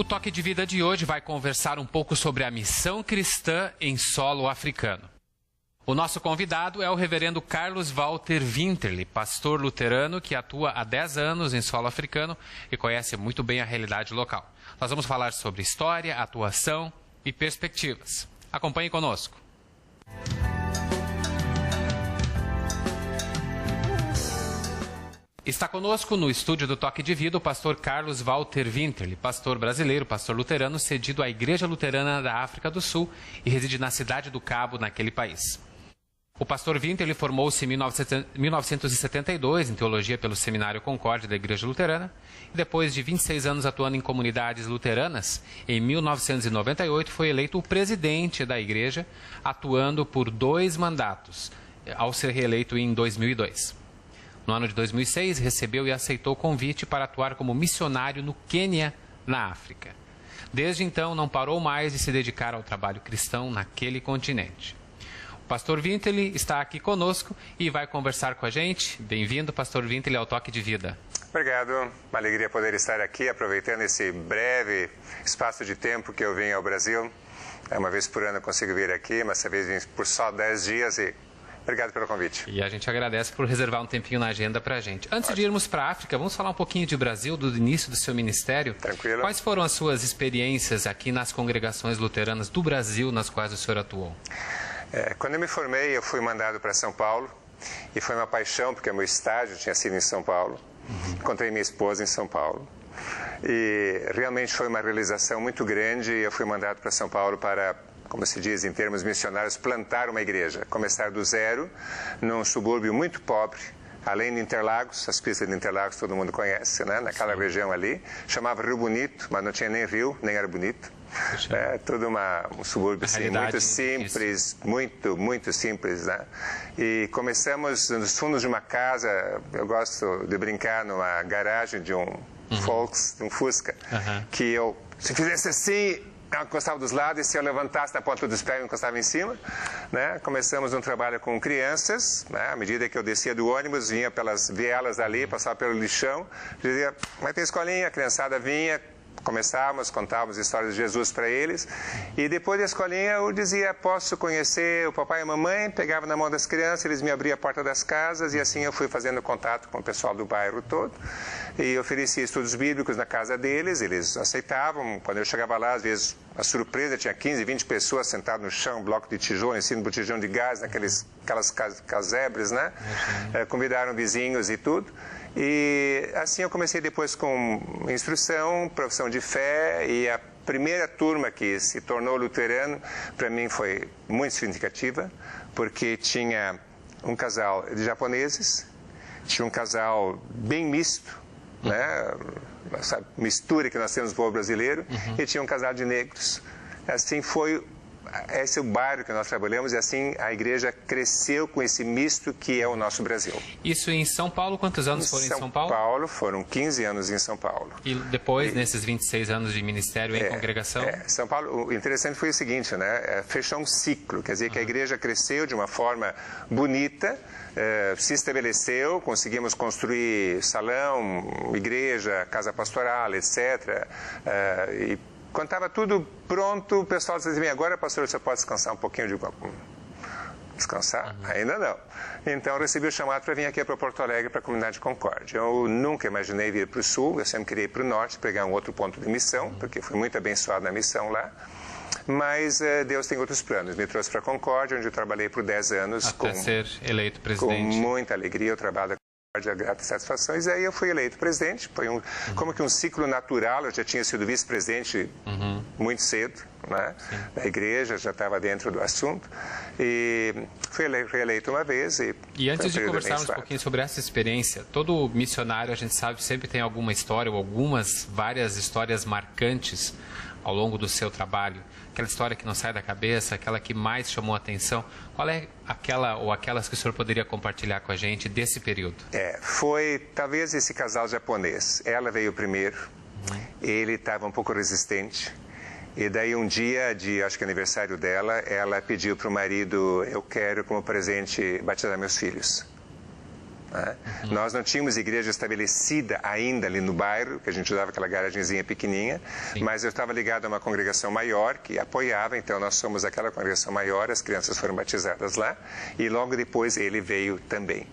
O Toque de Vida de hoje vai conversar um pouco sobre a missão cristã em solo africano. O nosso convidado é o reverendo Carlos Walter Winterle, pastor luterano que atua há 10 anos em solo africano e conhece muito bem a realidade local. Nós vamos falar sobre história, atuação e perspectivas. Acompanhe conosco. Está conosco no estúdio do Toque de Vida o pastor Carlos Walter Winterle, pastor brasileiro, pastor luterano, cedido à Igreja Luterana da África do Sul e reside na cidade do Cabo, naquele país. O pastor Winterle formou-se em 1972 em teologia pelo Seminário Concórdia da Igreja Luterana e depois de 26 anos atuando em comunidades luteranas, em 1998 foi eleito o presidente da igreja, atuando por 2 mandatos, ao ser reeleito em 2002. No ano de 2006, recebeu e aceitou o convite para atuar como missionário no Quênia, na África. Desde então, não parou mais de se dedicar ao trabalho cristão naquele continente. O pastor Winterle está aqui conosco e vai conversar com a gente. Bem-vindo, pastor Winterle, ao Toque de Vida. Obrigado. Uma alegria poder estar aqui, aproveitando esse breve espaço de tempo que eu venho ao Brasil. Uma vez por ano eu consigo vir aqui, mas dessa vez vim por só 10 dias e... Obrigado pelo convite. E a gente agradece por reservar um tempinho na agenda para a gente. Antes de irmos para a África, vamos falar um pouquinho de Brasil, do início do seu ministério. Tranquilo. Quais foram as suas experiências aqui nas congregações luteranas do Brasil, nas quais o senhor atuou? Quando eu me formei, eu fui mandado para São Paulo. E foi uma paixão, porque meu estágio tinha sido em São Paulo. Encontrei minha esposa em São Paulo. E realmente foi uma realização muito grande. Eu fui mandado para São Paulo para, como se diz em termos missionários, plantar uma igreja. Começar do zero, num subúrbio muito pobre, além de Interlagos, as pistas de Interlagos todo mundo conhece, né? Naquela região ali. Chamava Rio Bonito, mas não tinha nem rio, nem era bonito. Tudo um subúrbio assim, muito simples, muito simples, né? E começamos nos fundos de uma casa, eu gosto de brincar numa garagem de um Volks, de um Fusca, que eu, se fizesse assim, eu encostava dos lados e se eu levantasse na ponta dos pés eu encostava em cima, né? Começamos um trabalho com crianças, né? À medida que eu descia do ônibus, vinha pelas vielas ali, passava pelo lixão, dizia, vai ter escolinha, a criançada vinha, contávamos histórias de Jesus para eles, e depois da escolinha eu dizia, posso conhecer o papai e a mamãe, pegava na mão das crianças, eles me abriam a porta das casas, e assim eu fui fazendo contato com o pessoal do bairro todo, e oferecia estudos bíblicos na casa deles, eles aceitavam. Quando eu chegava lá, às vezes, a surpresa, tinha 15, 20 pessoas sentadas no chão, um bloco de tijolo, em cima do botijão de gás, aquelas casebres, né? Convidaram vizinhos e tudo. E assim eu comecei depois com instrução, profissão de fé, e a primeira turma que se tornou luterano, para mim foi muito significativa, porque tinha um casal de japoneses, tinha um casal bem misto, né? Essa mistura que nós temos no povo brasileiro, e tinha um casal de negros. Assim foi... Esse é o bairro que nós trabalhamos e assim a igreja cresceu com esse misto que é o nosso Brasil. Isso em São Paulo? Quantos anos foram em São Paulo? São Paulo, foram 15 anos em São Paulo. E depois, nesses 26 anos de ministério em congregação? São Paulo, o interessante foi o seguinte, né? Fechou um ciclo, quer dizer que a igreja cresceu de uma forma bonita, se estabeleceu, conseguimos construir salão, igreja, casa pastoral, etc. E quando estava tudo pronto, o pessoal dizia assim, agora, pastor, você pode descansar um pouquinho? Eu digo, descansar? Ainda não. Então, eu recebi o chamado para vir aqui para Porto Alegre, para a comunidade Concórdia. Eu nunca imaginei vir para o Sul, eu sempre queria ir para o Norte, pegar um outro ponto de missão, porque fui muito abençoado na missão lá. Mas Deus tem outros planos. Me trouxe para a Concórdia, onde eu trabalhei por 10 anos. Até ser eleito presidente. Com muita alegria, eu trabalho de gratas satisfações, e aí eu fui eleito presidente. Foi como que um ciclo natural. Eu já tinha sido vice-presidente muito cedo, né? Da igreja, já estava dentro do assunto, e fui reeleito uma vez. E antes de conversarmos um pouquinho sobre essa experiência, todo missionário, a gente sabe, sempre tem alguma história, ou várias histórias marcantes ao longo do seu trabalho. Aquela história que não sai da cabeça, aquela que mais chamou a atenção. Qual é aquela ou aquelas que o senhor poderia compartilhar com a gente desse período? Foi talvez esse casal japonês. Ela veio primeiro, ele estava um pouco resistente. E daí um dia, acho que aniversário dela, ela pediu para o marido, eu quero como presente batizar meus filhos. Né? Nós não tínhamos igreja estabelecida ainda ali no bairro, que a gente usava aquela garagenzinha pequenininha, mas eu estava ligado a uma congregação maior que apoiava, então nós somos aquela congregação maior, as crianças foram batizadas lá, e logo depois ele veio também.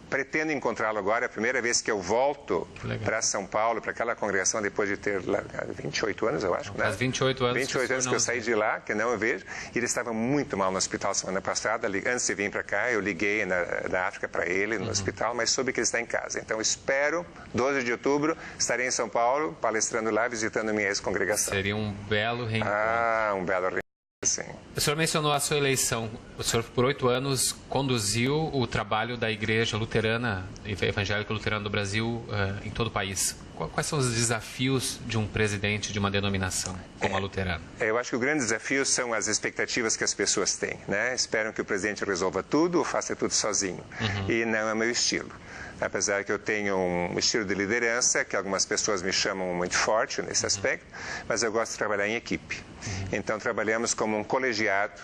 Pretendo encontrá-lo agora, é a primeira vez que eu volto para São Paulo, para aquela congregação, depois de ter largado 28 anos, eu acho. Faz 28 anos. 28 anos que eu saí de lá, que não eu vejo, e ele estava muito mal no hospital semana passada. Antes de vir para cá, eu liguei da África para ele, no hospital, mas soube que ele está em casa. Então, espero, 12 de outubro, estarei em São Paulo, palestrando lá, visitando minha ex-congregação. Seria um belo reencontro. Um belo reencontro, sim. O senhor mencionou a sua eleição. O senhor, por 8 anos, conduziu o trabalho da Igreja Luterana, Evangélica Luterana do Brasil, em todo o país. Quais são os desafios de um presidente de uma denominação como a luterana? Eu acho que o grande desafio são as expectativas que as pessoas têm, né? Esperam que o presidente resolva tudo ou faça tudo sozinho. E não é meu estilo. Apesar que eu tenho um estilo de liderança, que algumas pessoas me chamam muito forte nesse aspecto, mas eu gosto de trabalhar em equipe. Então, trabalhamos como um colegiado,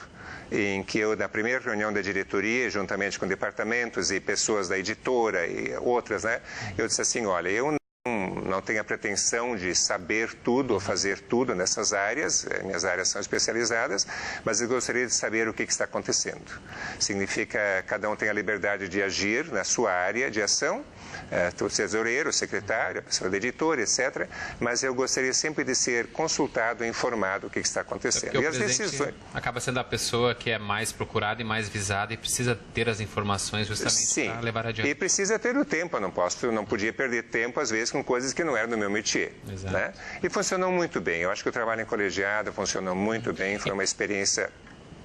em que eu, na primeira reunião da diretoria, juntamente com departamentos e pessoas da editora e outras, né, eu disse assim, olha, eu não tenho a pretensão de saber tudo ou fazer tudo nessas áreas, minhas áreas são especializadas, mas eu gostaria de saber o que está acontecendo. Significa cada um tem a liberdade de agir na sua área de ação, o tesoureiro, o secretário, a pessoa da editora, etc. Mas eu gostaria sempre de ser consultado e informado o que está acontecendo. E as decisões acaba sendo a pessoa que é mais procurada e mais visada e precisa ter as informações justamente para levar adiante. E precisa ter o tempo, eu não podia perder tempo, às vezes, com coisas que não eram do meu métier. Né? E funcionou muito bem. Eu acho que o trabalho em colegiado funcionou muito bem, foi uma experiência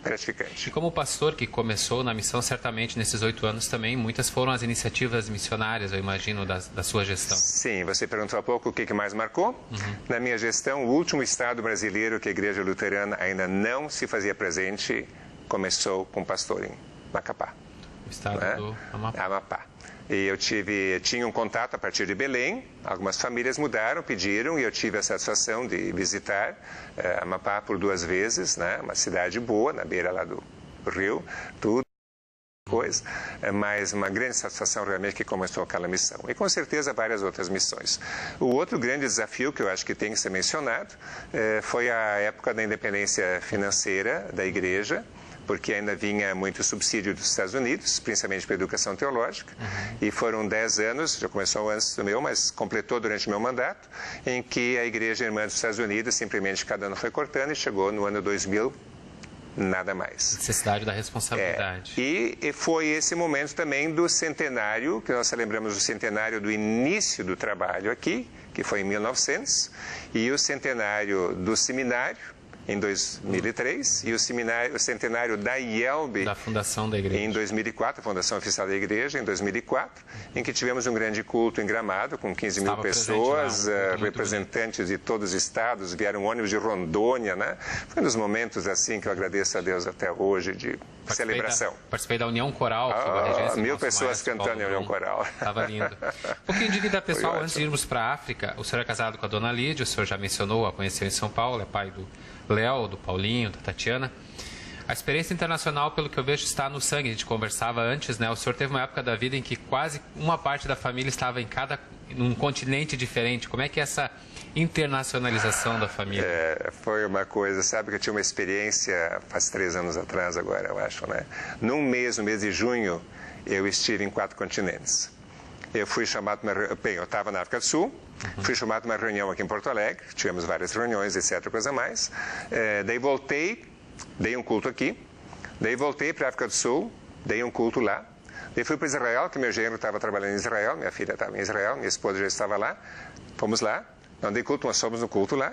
gratificante. E como pastor que começou na missão, certamente nesses 8 anos também, muitas foram as iniciativas missionárias, eu imagino, da sua gestão. Sim, você perguntou há pouco o que mais marcou. Na minha gestão, o último estado brasileiro que a Igreja Luterana ainda não se fazia presente, começou com pastor em Macapá. O estado do Amapá. Amapá. E eu tinha um contato a partir de Belém, algumas famílias mudaram, pediram, e eu tive a satisfação de visitar Amapá por 2 vezes, né? Uma cidade boa, na beira lá do rio, tudo, coisa, mas uma grande satisfação realmente que começou aquela missão. E com certeza várias outras missões. O outro grande desafio que eu acho que tem que ser mencionado foi a época da independência financeira da igreja, porque ainda vinha muito subsídio dos Estados Unidos, principalmente para a educação teológica, e foram 10 anos, já começou antes do meu, mas completou durante o meu mandato, em que a Igreja Irmã dos Estados Unidos, simplesmente cada ano foi cortando, e chegou no ano 2000, nada mais. Necessidade da responsabilidade. E foi esse momento também do centenário, que nós celebramos o centenário do início do trabalho aqui, que foi em 1900, e o centenário do seminário, em 2003, e o centenário da IELB, da Fundação da Igreja, em 2004, a Fundação Oficial da Igreja, em 2004, em que tivemos um grande culto em Gramado, com 15 mil pessoas, representantes de todos os estados, vieram ônibus de Rondônia, né? Foi um dos momentos assim que eu agradeço a Deus até hoje de celebração. Participei da União Coral, sob a regência 1000 pessoas cantando na União Coral. Estava lindo. Um pouquinho de vida pessoal, antes de irmos para a África. O senhor é casado com a dona Lídia, o senhor já mencionou, a conheceu em São Paulo, é pai do Léo, do Paulinho, da Tatiana. A experiência internacional, pelo que eu vejo, está no sangue. A gente conversava antes, né? O senhor teve uma época da vida em que quase uma parte da família estava num continente diferente. Como é que é essa internacionalização da família? Foi uma coisa, sabe que eu tinha uma experiência faz 3 anos atrás agora, eu acho, né? No mês de junho, eu estive em 4 continentes. Eu fui chamado, eu estava na África do Sul, fui chamado para uma reunião aqui em Porto Alegre, tivemos várias reuniões, etc, coisa mais. Daí voltei, dei um culto aqui, daí voltei para a África do Sul, dei um culto lá. Daí fui para Israel, que meu genro estava trabalhando em Israel, minha filha estava em Israel, minha esposa já estava lá, fomos lá, não dei culto, nós fomos no culto lá.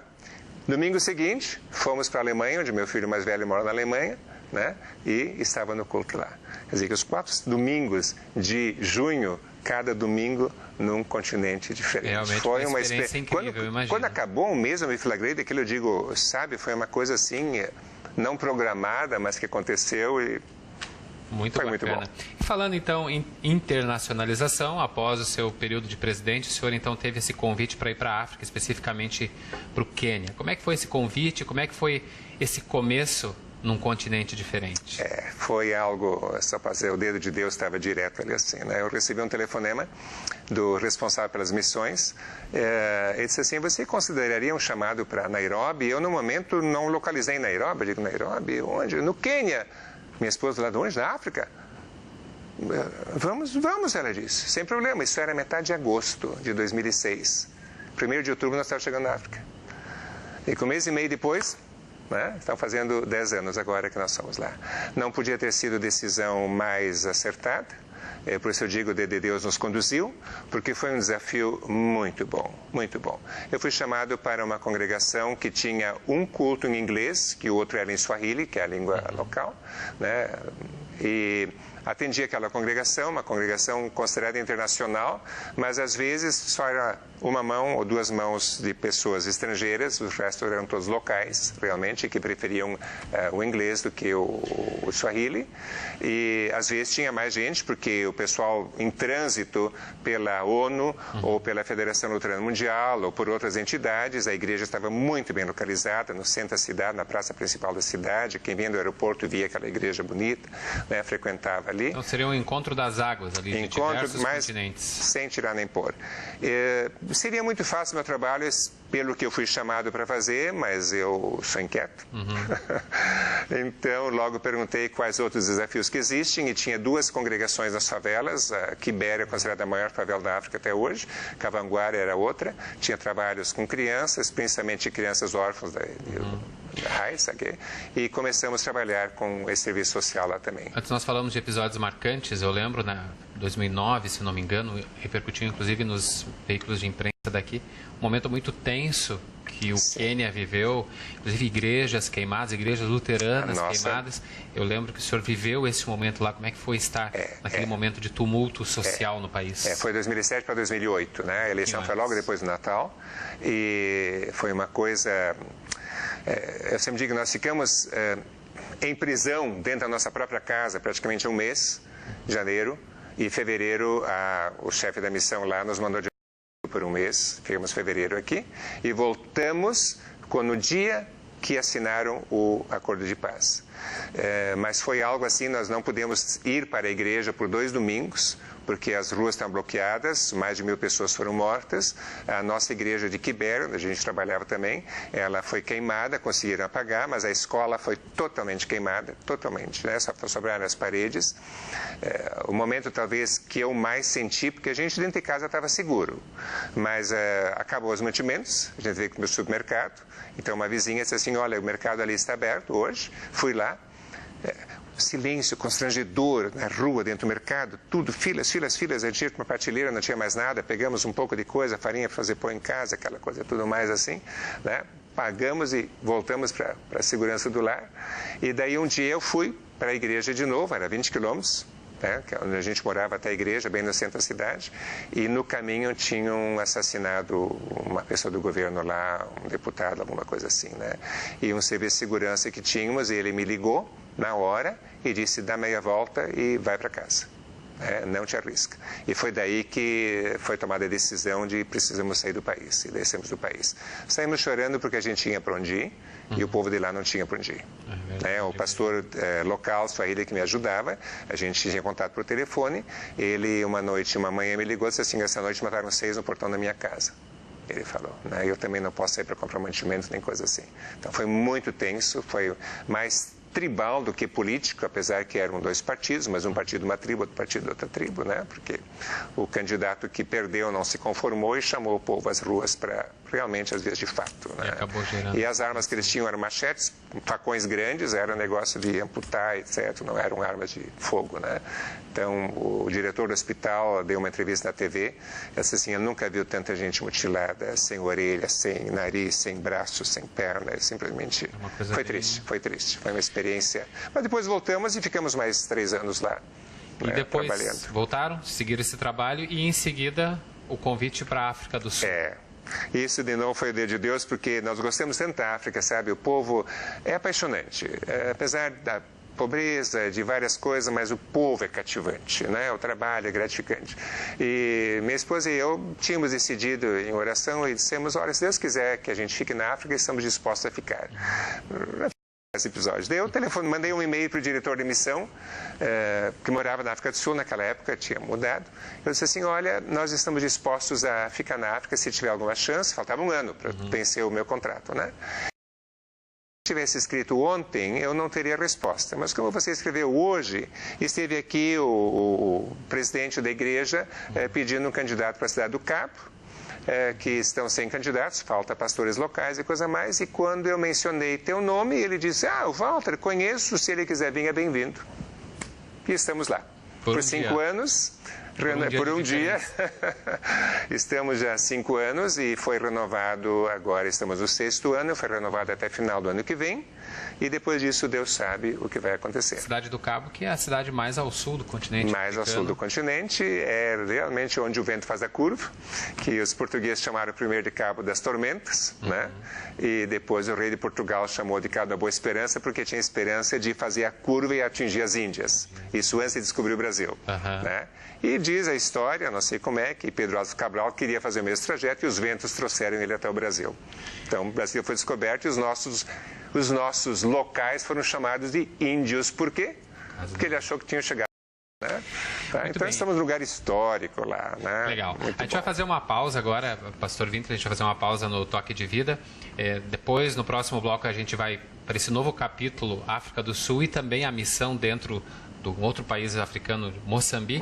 Domingo seguinte, fomos para a Alemanha, onde meu filho mais velho mora na Alemanha, né? E estava no culto lá. Quer dizer que os 4 domingos de junho, cada domingo num continente diferente. Realmente foi uma experiência incrível, eu imagino. Quando acabou o mês, eu me flagrei daquilo, eu digo, sabe, foi uma coisa assim, não programada, mas que aconteceu e foi muito bom. E falando então em internacionalização, após o seu período de presidente, o senhor então teve esse convite para ir para a África, especificamente para o Quênia. Como é que foi esse convite? Como é que foi esse começo num continente diferente? Foi algo, só para dizer, o dedo de Deus estava direto ali assim, né? Eu recebi um telefonema do responsável pelas missões, ele disse assim, você consideraria um chamado para Nairobi? Eu, no momento, não localizei Nairobi. Eu digo, Nairobi? Onde? No Quênia. Minha esposa lá de onde? Da África. Vamos, ela disse. Sem problema. Isso era metade de agosto de 2006. 1º de outubro nós estávamos chegando na África. E com um mês e meio depois, né, estão fazendo 10 anos agora que nós fomos lá. Não podia ter sido decisão mais acertada. Por isso eu digo, o dedo de Deus nos conduziu, porque foi um desafio muito bom, muito bom. Eu fui chamado para uma congregação que tinha um culto em inglês, que o outro era em Swahili, que é a língua local, né? E atendi aquela congregação, uma congregação considerada internacional, mas às vezes só era uma mão ou duas mãos de pessoas estrangeiras, os restos eram todos locais, realmente, que preferiam o inglês do que o Swahili. E às vezes tinha mais gente, porque o pessoal em trânsito pela ONU, ou pela Federação Luterana Mundial, ou por outras entidades, a igreja estava muito bem localizada, no centro da cidade, na praça principal da cidade. Quem vinha do aeroporto via aquela igreja bonita, né, frequentava ali. Então seria um encontro das águas ali, de diversos continentes. Sem tirar nem pôr. Seria muito fácil meu trabalho, pelo que eu fui chamado para fazer, mas eu sou inquieto. Então, logo perguntei quais outros desafios que existem, e tinha 2 congregações nas favelas. A Kibera é considerada a maior favela da África até hoje, Kavanguara era outra. Tinha trabalhos com crianças, principalmente crianças órfãs da raiz, e começamos a trabalhar com esse serviço social lá também. Antes nós falamos de episódios marcantes, eu lembro, em 2009, se não me engano, repercutiu inclusive nos veículos de imprensa daqui, um momento muito tenso que o Quênia viveu, inclusive igrejas queimadas, igrejas luteranas queimadas. Eu lembro que o senhor viveu esse momento lá. Como é que foi estar naquele momento de tumulto social no país? Foi 2007 para 2008, né? A eleição foi logo depois do Natal, e foi uma coisa... eu sempre digo que nós ficamos em prisão dentro da nossa própria casa praticamente um mês, janeiro, e fevereiro o chefe da missão lá nos mandou de por um mês, ficamos fevereiro aqui, e voltamos no dia que assinaram o acordo de paz. Mas foi algo assim, nós não pudemos ir para a igreja por 2 domingos, porque as ruas estão bloqueadas, mais de 1000 pessoas foram mortas. A nossa igreja de Kibera, onde a gente trabalhava também, ela foi queimada, conseguiram apagar, mas a escola foi totalmente queimada, totalmente, né? Só sobraram as paredes. O momento talvez que eu mais senti, porque a gente dentro de casa estava seguro, mas acabou os mantimentos, a gente veio para o supermercado, então uma vizinha disse assim, olha, o mercado ali está aberto hoje, fui lá, silêncio constrangedor na rua, dentro do mercado, tudo, filas, a gente ia para uma prateleira, não tinha mais nada, pegamos um pouco de coisa, farinha para fazer pão em casa, aquela coisa, tudo mais assim, né? Pagamos e voltamos para a segurança do lar. E daí um dia eu fui para a igreja de novo, era 20 quilômetros, né, onde a gente morava até a igreja, bem no centro da cidade, e no caminho tinham assassinado uma pessoa do governo lá, um deputado, alguma coisa assim, né? E um serviço de segurança que tínhamos, ele me ligou na hora e disse, dá meia volta e vai para casa. Não te arrisca. E foi daí que foi tomada a decisão de precisamos sair do país, e descemos do país. Saímos chorando porque a gente tinha para onde ir, e o povo de lá não tinha para onde ir. O pastor local, Swahili, que me ajudava, a gente tinha contato por telefone, ele uma manhã me ligou e disse assim, essa noite mataram 6 no portão da minha casa. Ele falou, né? Eu também não posso sair para comprar mantimentos, nem coisa assim. Então foi muito tenso, foi mais tribal do que político, apesar que eram 2 partidos, mas um partido uma tribo, outro partido outra tribo, né? Porque o candidato que perdeu não se conformou e chamou o povo às ruas para realmente as vias de fato, né? E acabou gerando. E as armas que eles tinham eram machetes, facões grandes, era negócio de amputar, etc. Não eram armas de fogo, né? Então, o diretor do hospital deu uma entrevista na TV, disse assim, eu nunca vi tanta gente mutilada, sem orelha, sem nariz, sem braço, sem perna, simplesmente foi triste, foi uma experiência. Mas depois voltamos e ficamos mais 3 anos lá, e depois trabalhando. Voltaram, seguiram esse trabalho e em seguida o convite para a África do Sul. Isso de novo foi o dedo de Deus, porque nós gostamos tanto da África, sabe? O povo é apaixonante, apesar da pobreza, de várias coisas, mas o povo é cativante, né? O trabalho é gratificante. E minha esposa e eu tínhamos decidido em oração e dissemos, olha, se Deus quiser que a gente fique na África, estamos dispostos a ficar. esse episódio. Daí eu mandei um e-mail para o diretor de missão, que morava na África do Sul naquela época, tinha mudado. Eu disse assim, olha, nós estamos dispostos a ficar na África se tiver alguma chance. Faltava um ano para vencer o meu contrato, né? Se tivesse escrito ontem, eu não teria resposta. Mas como você escreveu hoje, esteve aqui o presidente da igreja pedindo um candidato para a cidade do Cabo, que estão sem candidatos, falta pastores locais e coisa mais. E quando eu mencionei teu nome, ele disse, o Walter, conheço, se ele quiser vir, é bem-vindo. E estamos lá. Por 5 anos... Por um dia. Estamos já há 5 anos e foi renovado, agora estamos no 6º ano, foi renovado até final do ano que vem. E depois disso, Deus sabe o que vai acontecer. Cidade do Cabo, que é a cidade mais ao sul do continente Mais ao sul do continente, é realmente onde o vento faz a curva, que os portugueses chamaram primeiro de Cabo das Tormentas, né? E depois o rei de Portugal chamou de Cabo da Boa Esperança, porque tinha esperança de fazer a curva e atingir as Índias. Isso antes de descobrir o Brasil, né? E diz a história, não sei como é, que Pedro Álvares Cabral queria fazer o mesmo trajeto e os ventos trouxeram ele até o Brasil. Então, o Brasil foi descoberto e os nossos locais foram chamados de índios. Por quê? Porque ele achou que tinham chegado. Né? Tá? Então, estamos num lugar histórico lá. Né? Legal. A gente vai fazer uma pausa agora, Pastor Winther, a gente vai fazer uma pausa no Toque de Vida. Depois, no próximo bloco, a gente vai para esse novo capítulo, África do Sul, e também a missão dentro do outro país africano, Moçambique.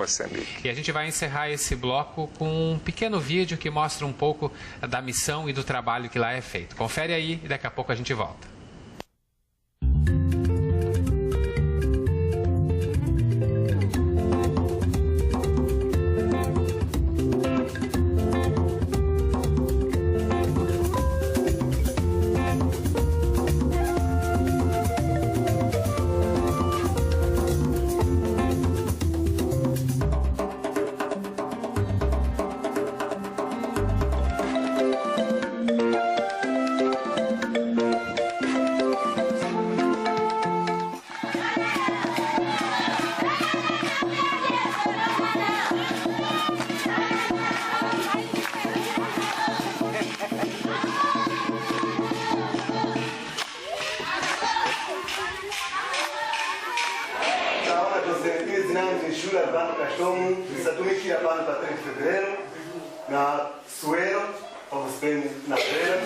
E a gente vai encerrar esse bloco com um pequeno vídeo que mostra um pouco da missão e do trabalho que lá é feito. Confere aí e daqui a pouco a gente volta. na Suero, para vocês na beira.